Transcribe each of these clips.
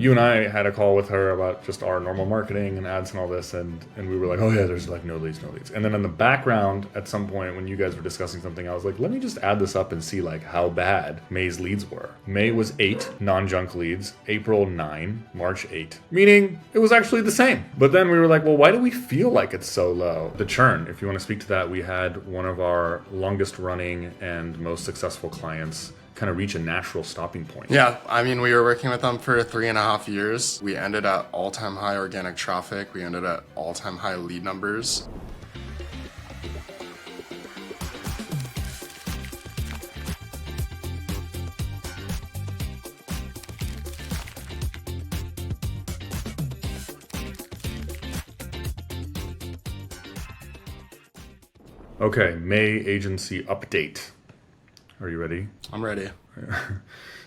you and I had a call with her about just our normal marketing and ads and all this, and we were like, oh yeah, there's like no leads. And then in the background, at some point when you guys were discussing something, I was like, let me just add this up and see like how bad May's leads were. May was 8 non-junk leads, April 9, March 8, meaning it was actually the same. But then we were like, well, why do we feel like it's so low? The churn, if you want to speak to that, we had one of our longest running and most successful clients kind of reach a natural stopping point. Yeah, I mean, we were working with them for 3.5 years. We ended at all-time high organic traffic. We ended at all-time high lead numbers. Okay, May agency update. Are you ready? I'm ready.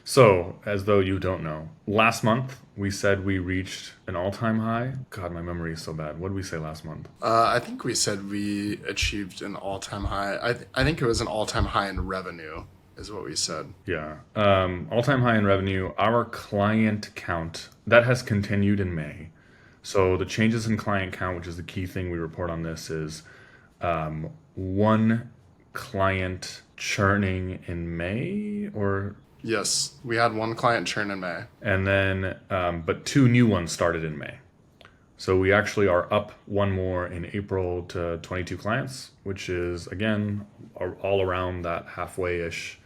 So, as though you don't know, last month we said we reached an all-time high. God, my memory is so bad. What did we say last month? I think we said we achieved an all-time high. I think it was an all-time high in revenue is what we said. Yeah. All-time high in revenue. Our client count, that has continued in May. So the changes in client count, which is the key thing we report on this, is one client churning in May, or Yes, we had one client churn in May. and then but 2 new ones started in May. So we actually are up one more in April to 22 clients, which is again all around that halfway-ish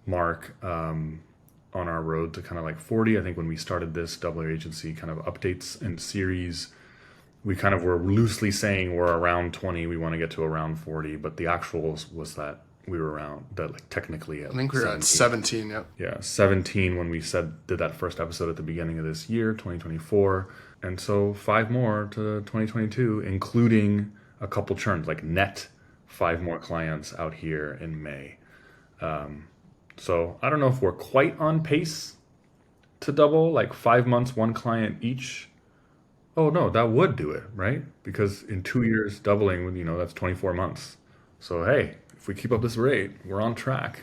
mark on our road to kind of like 40. I think when we started this double agency kind of updates and series, we kind of were loosely saying we're around 20, we want to get to around 40, but the actuals was that we were around that, like technically at I think we were at 17, yep. yeah, 17 when we did that first episode at the beginning of this year, 2024. And so 5 more to 2022, including a couple churns, like net 5 more clients out here in May. So I don't know if we're quite on pace to double, like 5 months, 1 client each. Oh no, that would do it, right? Because in 2 years doubling, that's 24 months. So hey, if we keep up this rate, we're on track.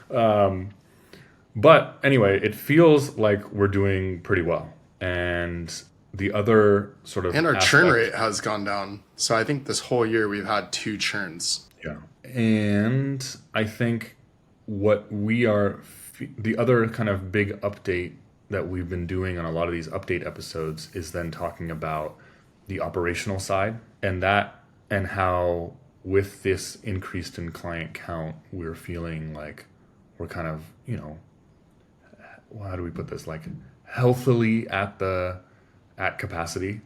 But anyway, it feels like we're doing pretty well. And the other sort of And our churn rate has gone down. So I think this whole year we've had 2 churns. Yeah. And I think what the other kind of big update that we've been doing on a lot of these update episodes is then talking about the operational side and how with this increased in client count, we're feeling like we're kind of, how do we put this? Like healthily at capacity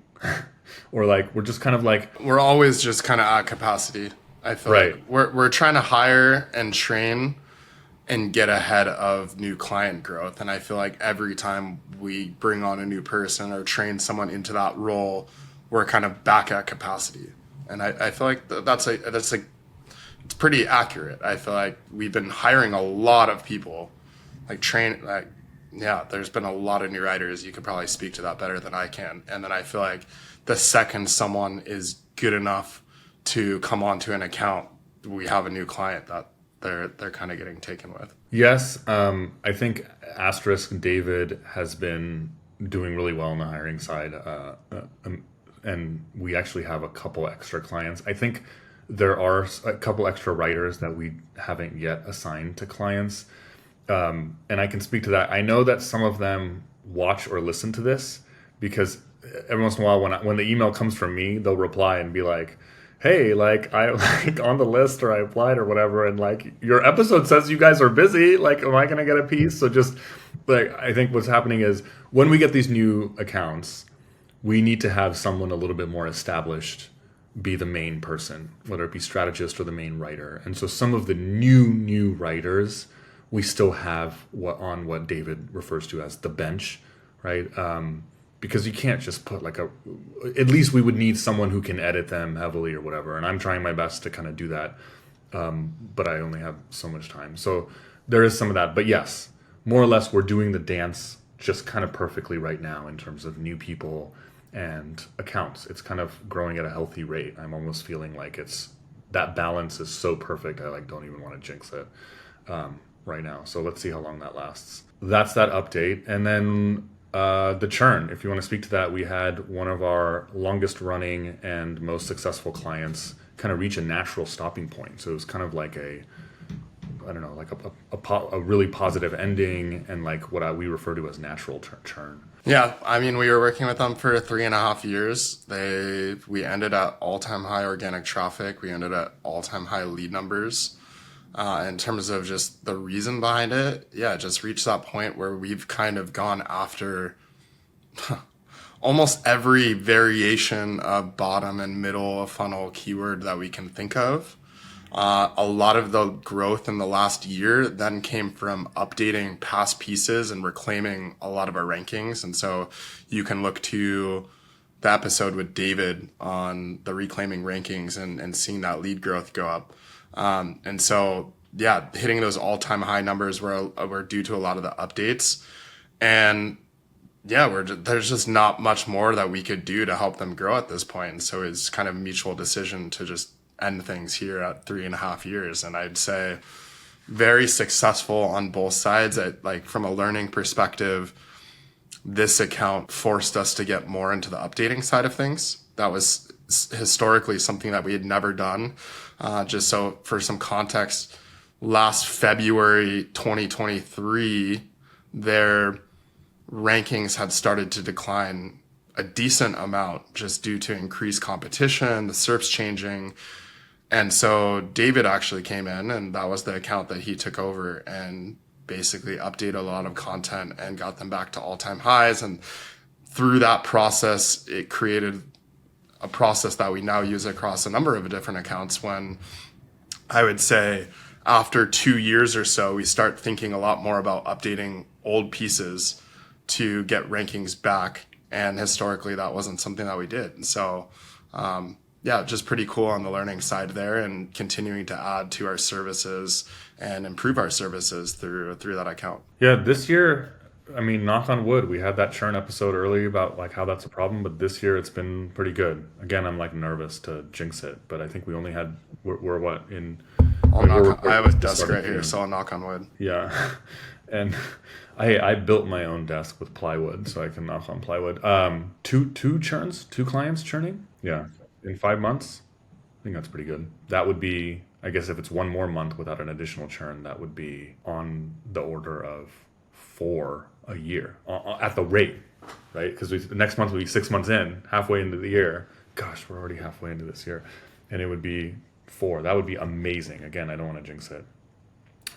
or like, we're just kind of like, We're always just kind of at capacity. I feel Right. like we're trying to hire and train and get ahead of new client growth. And I feel like every time we bring on a new person or train someone into that role, we're kind of back at capacity. And I feel like that's it's pretty accurate. I feel like we've been hiring a lot of people, there's been a lot of new writers. You could probably speak to that better than I can. And then I feel like the second someone is good enough to come onto an account, we have a new client that they're kind of getting taken with. yes. I think Asterisk David has been doing really well on the hiring side. And we actually have a couple extra clients. I think there are a couple extra writers that we haven't yet assigned to clients. And I can speak to that. I know that some of them watch or listen to this because every once in a while when the email comes from me, they'll reply and be like, hey, like I like on the list or I applied or whatever. And like your episode says you guys are busy. Like, am I going to get a piece? So just like, I think what's happening is when we get these new accounts, we need to have someone a little bit more established be the main person, whether it be strategist or the main writer. And so some of the new writers, we still have what David refers to as the bench, right? Because you can't just put at least we would need someone who can edit them heavily or whatever. And I'm trying my best to kind of do that. But I only have so much time. So there is some of that. But yes, more or less we're doing the dance just kind of perfectly right now in terms of new people and accounts. It's kind of growing at a healthy rate. I'm almost feeling like that balance is so perfect. I don't even want to jinx it right now. So let's see how long that lasts. That's that update. And then The churn, if you want to speak to that, we had one of our longest running and most successful clients kind of reach a natural stopping point. So it was kind of like I don't know, like a really positive ending and like what we refer to as natural churn. Yeah, I mean, we were working with them for 3.5 years. We ended at all-time high organic traffic. We ended at all-time high lead numbers. In terms of just the reason behind it, yeah, it just reached that point where we've kind of gone after almost every variation of bottom and middle of funnel keyword that we can think of. A lot of the growth in the last year then came from updating past pieces and reclaiming a lot of our rankings. And so you can look to the episode with David on the reclaiming rankings and seeing that lead growth go up. And so, yeah, hitting those all-time high numbers were due to a lot of the updates. And yeah, there's just not much more that we could do to help them grow at this point. And so it's kind of a mutual decision to just end things here at 3.5 years. And I'd say very successful on both sides. Like from a learning perspective, this account forced us to get more into the updating side of things. That was historically something that we had never done. Just so for some context, last February 2023, their rankings had started to decline a decent amount just due to increased competition, the SERPs changing. And so David actually came in, and that was the account that he took over and basically updated a lot of content and got them back to all-time highs. And through that process, it created a process that we now use across a number of different accounts. When I would say after 2 years or so, we start thinking a lot more about updating old pieces to get rankings back. And historically, that wasn't something that we did. And so, yeah, just pretty cool on the learning side there, and continuing to add to our services and improve our services through that account. Yeah, this year, I mean, knock on wood, we had that churn episode early about like how that's a problem, but this year it's been pretty good. Again, I'm like nervous to jinx it, but I think we only had we're what in. I have a desk right here, so I'll knock on wood. Yeah, and I built my own desk with plywood, so I can knock on plywood. Two clients churning. Yeah. In 5 months, I think that's pretty good. That would be, I guess, if it's one more month without an additional churn, that would be on the order of 4 a year at the rate, right? Because the next month will be 6 months in, halfway into the year. Gosh, we're already halfway into this year, and it would be 4. That would be amazing. Again, I don't want to jinx it.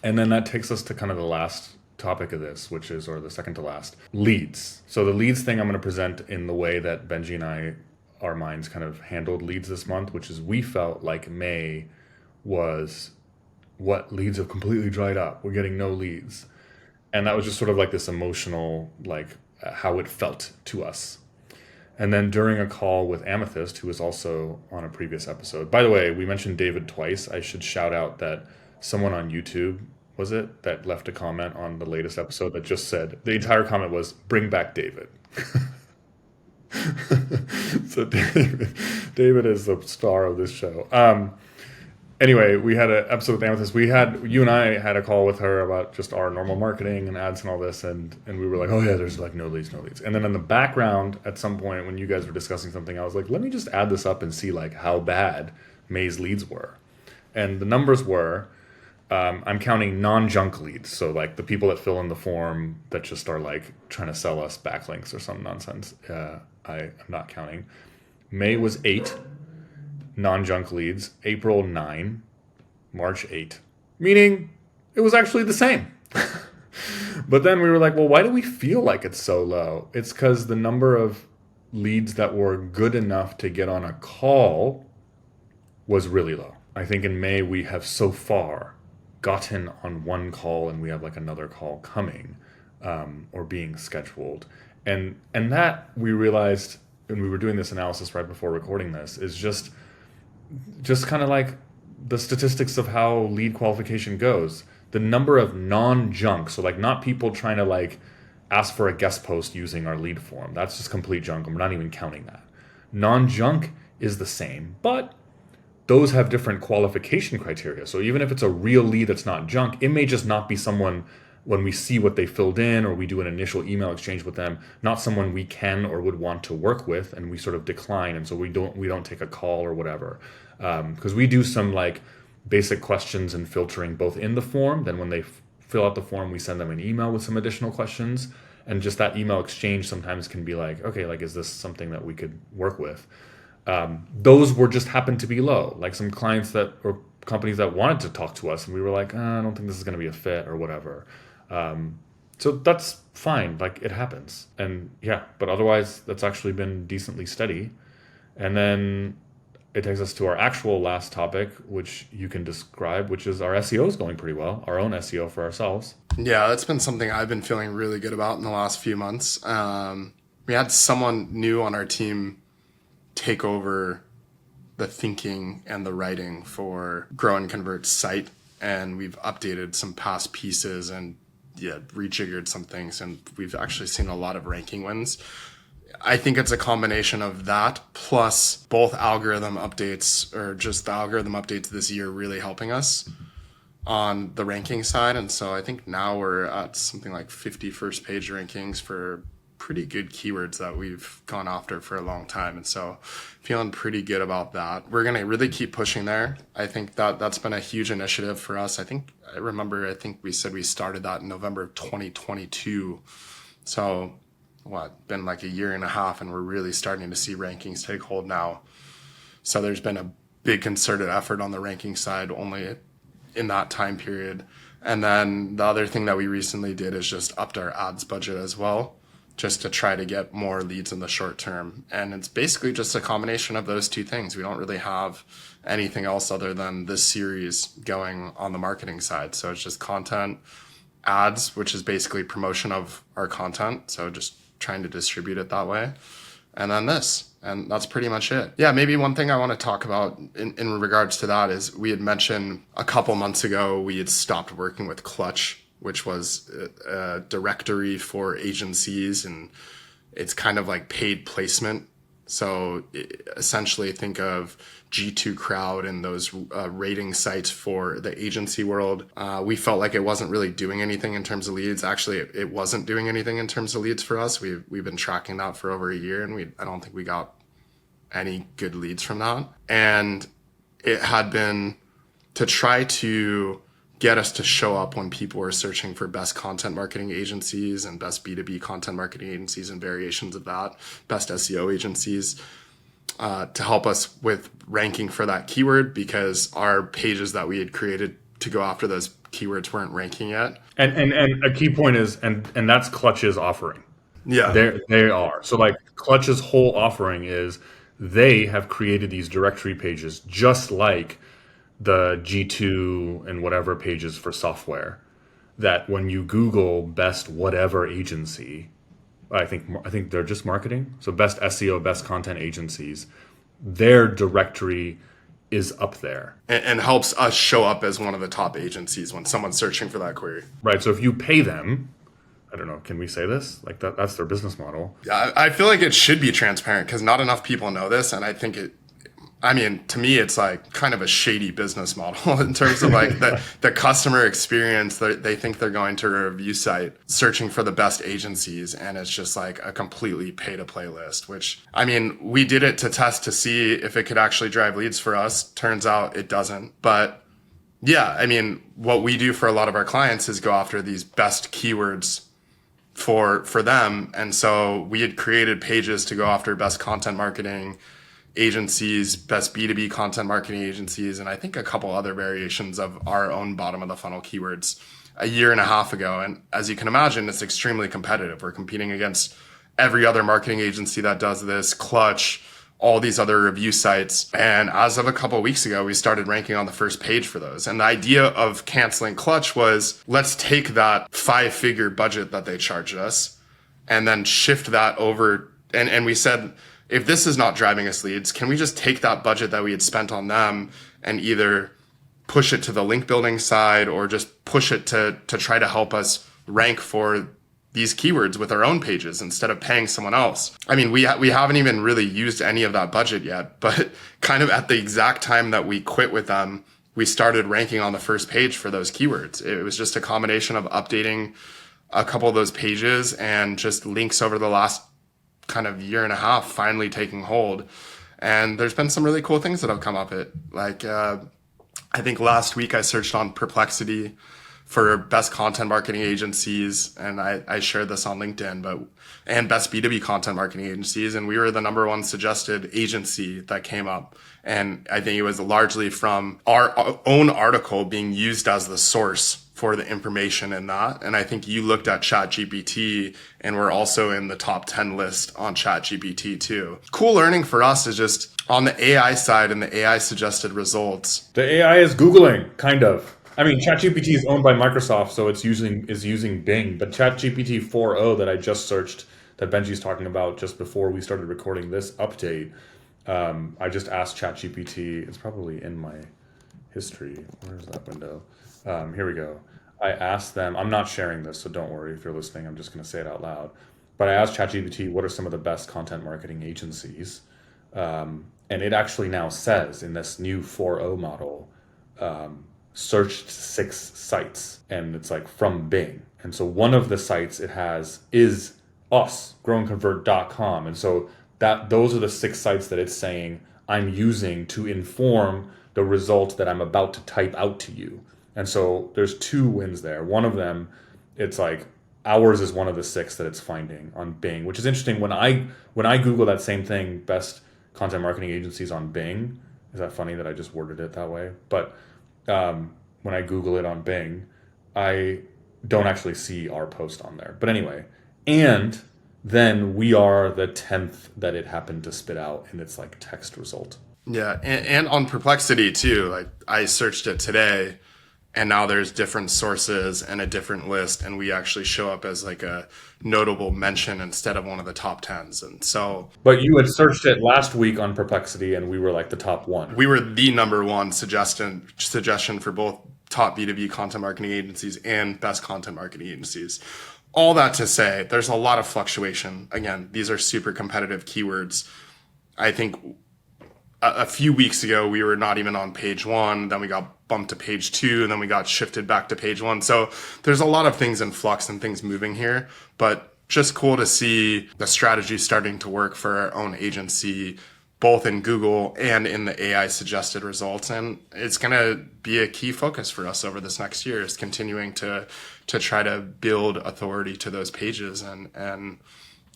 And then that takes us to kind of the last topic of this, which is, or the second to last, leads. So the leads thing I'm going to present in the way that Benji and our minds kind of handled leads this month, which is we felt like May was what leads have completely dried up. We're getting no leads. And that was just sort of like this emotional, like how it felt to us. And then during a call with Amethyst, who was also on a previous episode, by the way, we mentioned David twice. I should shout out that someone on YouTube, was it, that left a comment on the latest episode that just said, the entire comment was, bring back David. So David is the star of this show. Anyway, we had an episode with Amethyst. You and I had a call with her about just our normal marketing and ads and all this, and we were like, oh yeah, there's like no leads. And then in the background, at some point when you guys were discussing something, I was like, let me just add this up and see like how bad May's leads were. And the numbers were, I'm counting non-junk leads, so like the people that fill in the form that just are like trying to sell us backlinks or some nonsense. I'm not counting. May was 8 non-junk leads, April 9, March 8, meaning it was actually the same. But then we were like, well, why do we feel like it's so low? It's because the number of leads that were good enough to get on a call was really low. I think in May we have so far gotten on one call, and we have like another call coming or being scheduled. And that we realized, and we were doing this analysis right before recording this, is just kind of like the statistics of how lead qualification goes. The number of non-junk, so like not people trying to like ask for a guest post using our lead form. That's just complete junk, and we're not even counting that. Non-junk is the same, but those have different qualification criteria. So even if it's a real lead that's not junk, it may just not be someone when we see what they filled in or we do an initial email exchange with them, not someone we can or would want to work with, and we sort of decline, and so we don't take a call or whatever, because we do some like basic questions and filtering both in the form. Then when they fill out the form, we send them an email with some additional questions, and just that email exchange sometimes can be like, okay, like is this something that we could work with? Those were just happened to be low, like some clients that or companies that wanted to talk to us, and we were like, I don't think this is going to be a fit or whatever. So that's fine, like it happens. And yeah, but otherwise that's actually been decently steady. And then it takes us to our actual last topic, which you can describe, which is our SEO is going pretty well, our own SEO for ourselves. Yeah, that's been something I've been feeling really good about in the last few months. We had someone new on our team take over the thinking and the writing for Grow and Convert's site, and we've updated some past pieces and rejiggered some things, and we've actually seen a lot of ranking wins. I think it's a combination of that plus both algorithm updates, or just the algorithm updates this year really helping us on the ranking side. And so I think now we're at something like 50 first page rankings for pretty good keywords that we've gone after for a long time. And so feeling pretty good about that. We're going to really keep pushing there. I think that's been a huge initiative for us. I think we said we started that in November of 2022. So been like a year and a half, and we're really starting to see rankings take hold now. So there's been a big concerted effort on the ranking side only in that time period. And then the other thing that we recently did is just upped our ads budget as well, just to try to get more leads in the short term. And it's basically just a combination of those two things. We don't really have anything else other than this series going on the marketing side. So it's just content, ads, which is basically promotion of our content. So just trying to distribute it that way. And then this, and that's pretty much it. Yeah, maybe one thing I want to talk about in regards to that is we had mentioned a couple months ago, we had stopped working with Clutch, which was a directory for agencies, and it's kind of like paid placement. So essentially think of G2 Crowd and those rating sites for the agency world. We felt like it wasn't really doing anything in terms of leads. Actually, it wasn't doing anything in terms of leads for us. We've been tracking that for over a year, and I don't think we got any good leads from that. And it had been to try to get us to show up when people are searching for best content marketing agencies and best B2B content marketing agencies and variations of that, best SEO agencies, to help us with ranking for that keyword, because our pages that we had created to go after those keywords weren't ranking yet. And a key point is, and that's Clutch's offering. Yeah. They are. So like Clutch's whole offering is they have created these directory pages just like the G2 and whatever pages for software, that when you Google best whatever agency, I think they're just marketing. So best SEO, best content agencies, their directory is up there. And helps us show up as one of the top agencies when someone's searching for that query. Right. So if you pay them, I don't know, can we say this? Like that's their business model. Yeah, I feel like it should be transparent because not enough people know this. And I think to me, it's like kind of a shady business model in terms of like the customer experience. They think they're going to a review site searching for the best agencies, and it's just like a completely pay to play list, which, we did it to test to see if it could actually drive leads for us. Turns out it doesn't. But yeah, what we do for a lot of our clients is go after these best keywords for them. And so we had created pages to go after best content marketing agencies, best B2B content marketing agencies, and I think a couple other variations of our own bottom of the funnel keywords a year and a half ago. And as you can imagine, it's extremely competitive. We're competing against every other marketing agency that does this, Clutch, all these other review sites. And as of a couple of weeks ago, we started ranking on the first page for those. And the idea of canceling Clutch was, let's take that 5-figure budget that they charged us and then shift that over. And we said, if this is not driving us leads, can we just take that budget that we had spent on them and either push it to the link building side or just push it to try to help us rank for these keywords with our own pages instead of paying someone else? We haven't even really used any of that budget yet, but kind of at the exact time that we quit with them, we started ranking on the first page for those keywords. It was just a combination of updating a couple of those pages and just links over the last kind of year and a half finally taking hold. And there's been some really cool things that have come up it. Like, I think last week I searched on Perplexity for best content marketing agencies, and I shared this on LinkedIn, and best B2B content marketing agencies, and we were the number one suggested agency that came up. And I think it was largely from our own article being used as the source for the information in that. And I think you looked at ChatGPT, and we're also in the top 10 list on ChatGPT too. Cool learning for us is just on the AI side and the AI suggested results. The AI is Googling, kind of. I mean, ChatGPT is owned by Microsoft, so it's using Bing. But ChatGPT 4.0 that I just searched, that Benji's talking about just before we started recording this update, I just asked ChatGPT. It's probably in my history. Where's that window? Here we go. I asked them. I'm not sharing this, so don't worry if you're listening. I'm just going to say it out loud. But I asked ChatGPT, what are some of the best content marketing agencies? And it actually now says in this new 4.0 model, searched 6 sites, and it's like from Bing. And so one of the sites it has is us, growandconvert.com. And so those are the 6 sites that it's saying I'm using to inform the result that I'm about to type out to you. And so there's 2 wins there. One of them, it's like ours is one of the 6 that it's finding on Bing, which is interesting. When I Google that same thing, best content marketing agencies on Bing, is that funny that I just worded it that way? But when I Google it on Bing, I don't actually see our post on there. But anyway, and then we are the 10th that it happened to spit out in its like text result. Yeah, and on Perplexity too. Like I searched it today, and now there's different sources and a different list, and we actually show up as like a notable mention instead of one of the top 10s. And so, but you had searched it last week on Perplexity, and we were like the top 1. We were the number 1 suggestion for both top B2B content marketing agencies and best content marketing agencies. All that to say, there's a lot of fluctuation. Again, these are super competitive keywords. I think a few weeks ago, we were not even on page 1. Then we got bumped to page 2, and then we got shifted back to page 1. So there's a lot of things in flux and things moving here, but just cool to see the strategy starting to work for our own agency, both in Google and in the AI suggested results. And it's going to be a key focus for us over this next year, is continuing to try to build authority to those pages and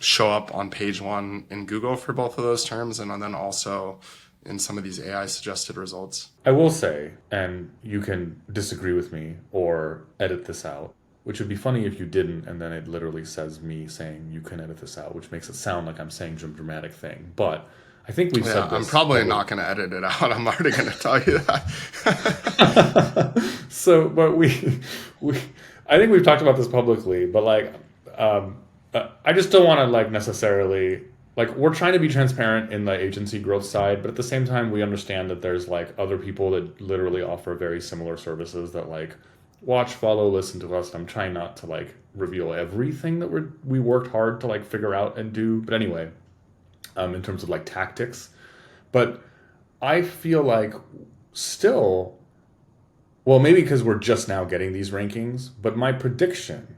show up on page 1 in Google for both of those terms, and then also in some of these AI suggested results. I will say, and you can disagree with me or edit this out, which would be funny if you didn't, and then it literally says me saying you can edit this out, which makes it sound like I'm saying some dramatic thing. But I think we've said this. I'm probably not going to edit it out. I'm already going to tell you that. So, but I think we've talked about this publicly, but like, I just don't want to like necessarily, like, we're trying to be transparent in the agency growth side, but at the same time, we understand that there's like other people that literally offer very similar services that like watch, follow, listen to us. I'm trying not to like reveal everything that we worked hard to like figure out and do. But anyway, in terms of like tactics, but I feel like still, well, maybe because we're just now getting these rankings, but my prediction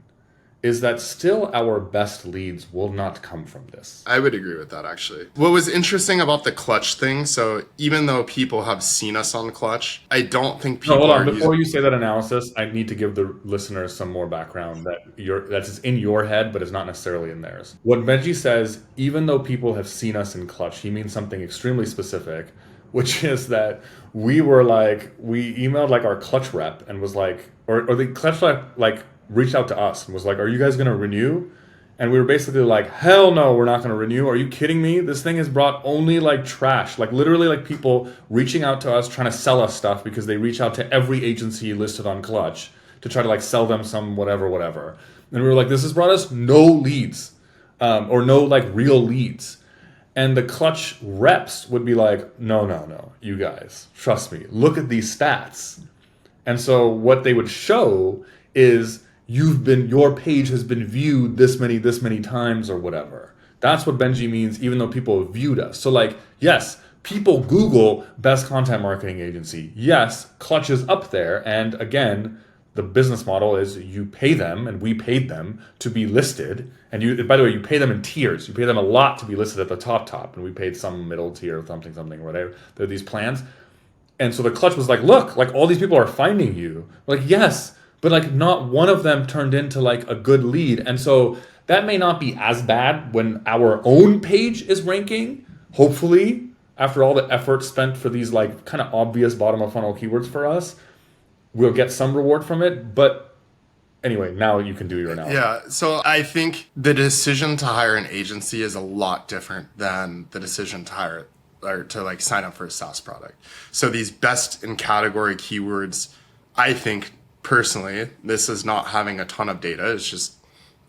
is that still our best leads will not come from this. I would agree with that, actually. What was interesting about the Clutch thing, so even though people have seen us on Clutch, I don't think people hold on. are Before you say that analysis, I need to give the listeners some more background that's in your head, but is not necessarily in theirs. What Benji says, even though people have seen us in Clutch, he means something extremely specific, which is that we emailed like our Clutch rep and was like, or the Clutch rep like reached out to us and was like, are you guys going to renew? And we were basically like, hell no, we're not going to renew. Are you kidding me? This thing has brought only like trash, like literally like people reaching out to us, trying to sell us stuff because they reach out to every agency listed on Clutch to try to like sell them some whatever. And we were like, this has brought us no leads, or no like real leads. And the Clutch reps would be like, no, you guys, trust me, look at these stats. And so what they would show is your page has been viewed this many times or whatever. That's what Benji means, even though people have viewed us. So like, yes, people Google best content marketing agency. Yes, Clutch is up there. And again, the business model is you pay them, and we paid them to be listed. And you, by the way, you pay them in tiers. You pay them a lot to be listed at the top, and we paid some middle tier, something, whatever. There are these plans. And so the Clutch was like, look, like all these people are finding you. Like, yes, but like not one of them turned into like a good lead. And so that may not be as bad when our own page is ranking, hopefully, after all the effort spent for these like kind of obvious bottom of funnel keywords for us. We'll get some reward from it, but anyway, now you can do your analysis. Yeah, so I think the decision to hire an agency is a lot different than the decision to hire or to like sign up for a SaaS product. So these best in category keywords, I think personally, this is not having a ton of data. It's just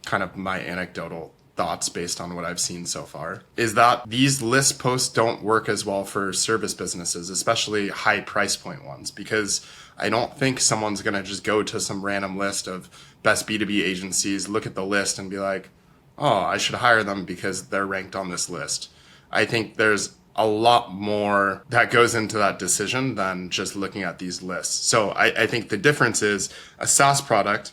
kind of my anecdotal thoughts based on what I've seen so far, is that these list posts don't work as well for service businesses, especially high price point ones, because I don't think someone's going to just go to some random list of best B2B agencies, look at the list and be like, oh, I should hire them because they're ranked on this list. I think there's a lot more that goes into that decision than just looking at these lists. So I think the difference is a SaaS product,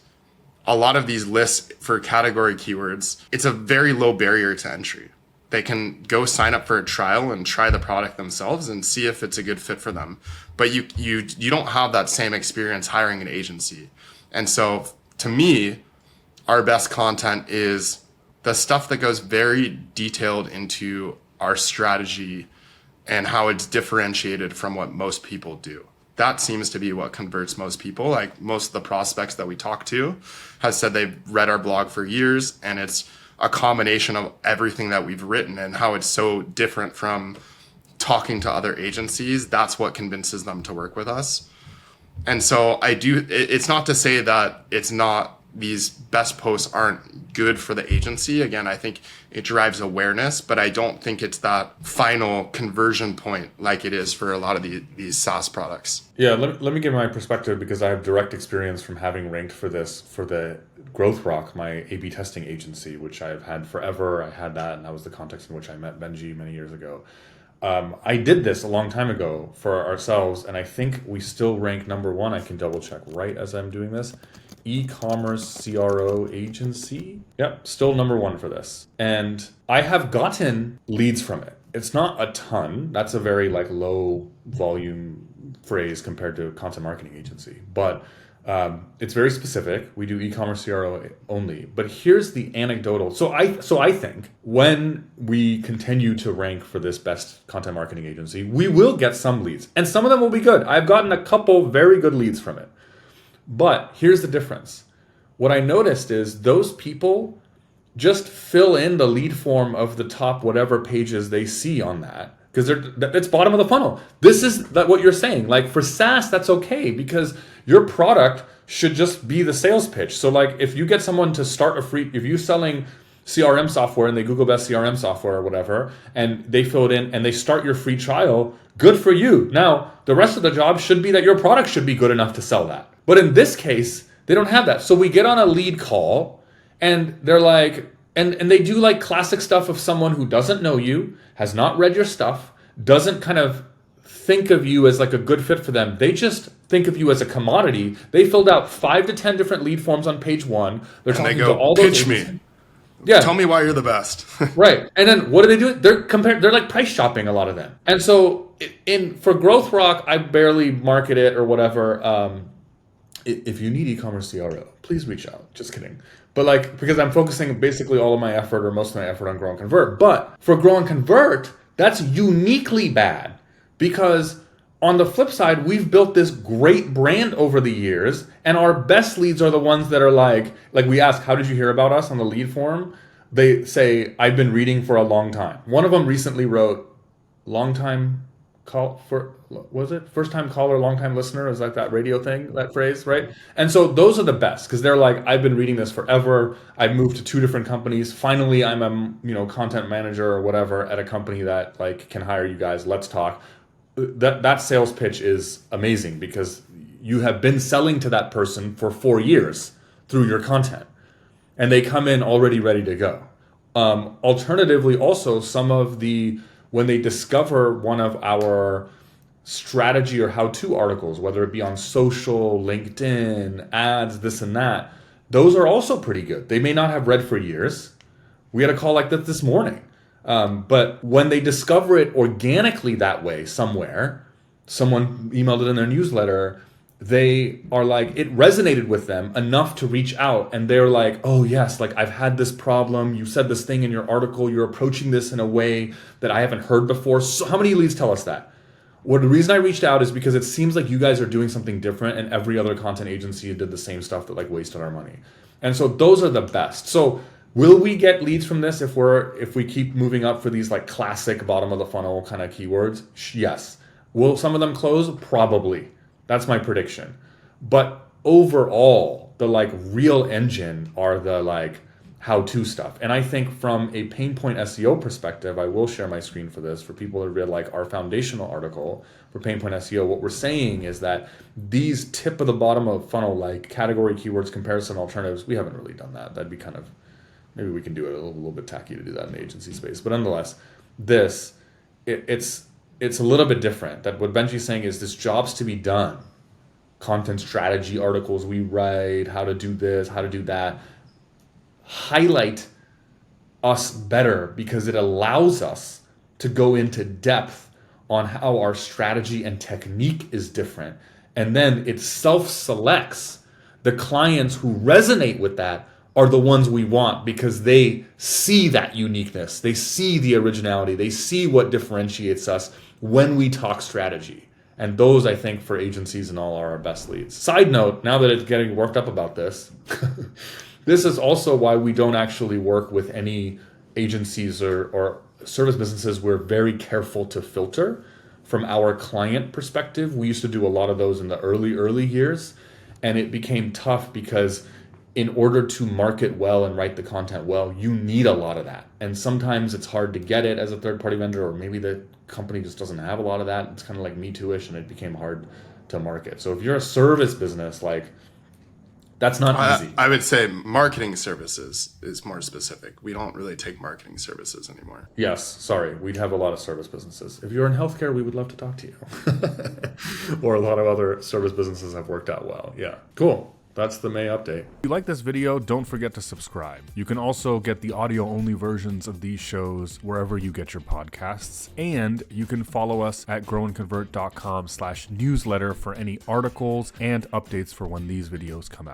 a lot of these lists for category keywords, it's a very low barrier to entry. They can go sign up for a trial and try the product themselves and see if it's a good fit for them. But you don't have that same experience hiring an agency. And so to me, our best content is the stuff that goes very detailed into our strategy and how it's differentiated from what most people do. That seems to be what converts most people. Like most of the prospects that we talk to has said they've read our blog for years, and it's a combination of everything that we've written and how it's so different from talking to other agencies. That's what convinces them to work with us. And so it's not to say that it's not, these best posts aren't good for the agency. Again, I think it drives awareness, but I don't think it's that final conversion point like it is for a lot of these SaaS products. Yeah, let me give my perspective, because I have direct experience from having ranked for this for the Growth Rock, my A/B testing agency, which I've had forever. I had that, and that was the context in which I met Benji many years ago. I did this a long time ago for ourselves, and I think we still rank number one. I can double check right as I'm doing this. E-commerce CRO agency. Yep, still number one for this. And I have gotten leads from it. It's not a ton. That's a very like low volume phrase compared to content marketing agency. But it's very specific. We do e-commerce CRO only. But here's the anecdotal. So I think when we continue to rank for this best content marketing agency, we will get some leads. And some of them will be good. I've gotten a couple very good leads from it. But here's the difference. What I noticed is those people just fill in the lead form of the top whatever pages they see on that, because it's bottom of the funnel. This is what you're saying. Like for SaaS, that's okay, because your product should just be the sales pitch. So like if you get someone to start if you're selling CRM software and they Google best CRM software or whatever, and they fill it in and they start your free trial, good for you. Now, the rest of the job should be that your product should be good enough to sell that. But in this case, they don't have that. So we get on a lead call and they're like, and they do like classic stuff of someone who doesn't know you, has not read your stuff, doesn't kind of think of you as like a good fit for them. They just think of you as a commodity. They filled out 5 to 10 different lead forms on page one. They're and talking they go, to all those pitch agents. me. Yeah. Tell me why you're the best. Right. And then what do? They're like price shopping, a lot of them. And so for Growth Rock, I barely market it or whatever. If you need e-commerce CRO, please reach out. Just kidding. But like, because I'm focusing basically all of my effort or most of my effort on Grow and Convert. But for Grow and Convert, that's uniquely bad, because on the flip side, we've built this great brand over the years, and our best leads are the ones that are like we ask, how did you hear about us on the lead form? They say, I've been reading for a long time. One of them recently wrote, long time call for, was it first time caller, long time listener? Is like that radio thing, that phrase, right? And so those are the best, because they're like, I've been reading this forever. I've moved to 2 different companies. Finally, I'm a content manager or whatever at a company that like can hire you guys. Let's talk. That sales pitch is amazing, because you have been selling to that person for 4 years through your content, and they come in already ready to go. Alternatively, also some of the when they discover one of our strategy or how-to articles, whether it be on social, LinkedIn, ads, this and that, those are also pretty good. They may not have read for years. We had a call like that this morning. But when they discover it organically that way somewhere, someone emailed it in their newsletter, they are like, it resonated with them enough to reach out, and they're like, oh yes, like I've had this problem. You said this thing in your article. You're approaching this in a way that I haven't heard before. So how many leads tell us that? Well, the reason I reached out is because it seems like you guys are doing something different, and every other content agency did the same stuff that like wasted our money. And so those are the best. So will we get leads from this if we keep moving up for these like classic bottom of the funnel kind of keywords? Yes. Will some of them close? Probably. That's my prediction. But overall, the like real engine are the like how-to stuff. And I think from a pain point SEO perspective, I will share my screen for this for people to read like our foundational article for pain point SEO. What we're saying is that these tip of the bottom of funnel, like category keywords, comparison alternatives, we haven't really done that. That'd be kind of, maybe we can do it a little bit tacky to do that in the agency space. But nonetheless, it's a little bit different. That what Benji's saying is this job's to be done. Content strategy articles we write, how to do this, how to do that, highlight us better because it allows us to go into depth on how our strategy and technique is different. And then it self-selects the clients who resonate with that are the ones we want because they see that uniqueness. They see the originality. They see what differentiates us when we talk strategy. And those, I think, for agencies and all are our best leads. Side note, now that it's getting worked up about this, this is also why we don't actually work with any agencies or service businesses. We're very careful to filter from our client perspective. We used to do a lot of those in the early years, and it became tough because in order to market well and write the content well, you need a lot of that. And sometimes it's hard to get it as a third-party vendor, or maybe the company just doesn't have a lot of that. It's kind of like Me Too-ish, and it became hard to market. So if you're a service business, like, that's not easy. I would say marketing services is more specific. We don't really take marketing services anymore. Yes, sorry. We'd have a lot of service businesses. If you're in healthcare, we would love to talk to you. Or a lot of other service businesses have worked out well. Yeah, cool. That's the May update. If you like this video, don't forget to subscribe. You can also get the audio-only versions of these shows wherever you get your podcasts. And you can follow us at growandconvert.com/newsletter for any articles and updates for when these videos come out.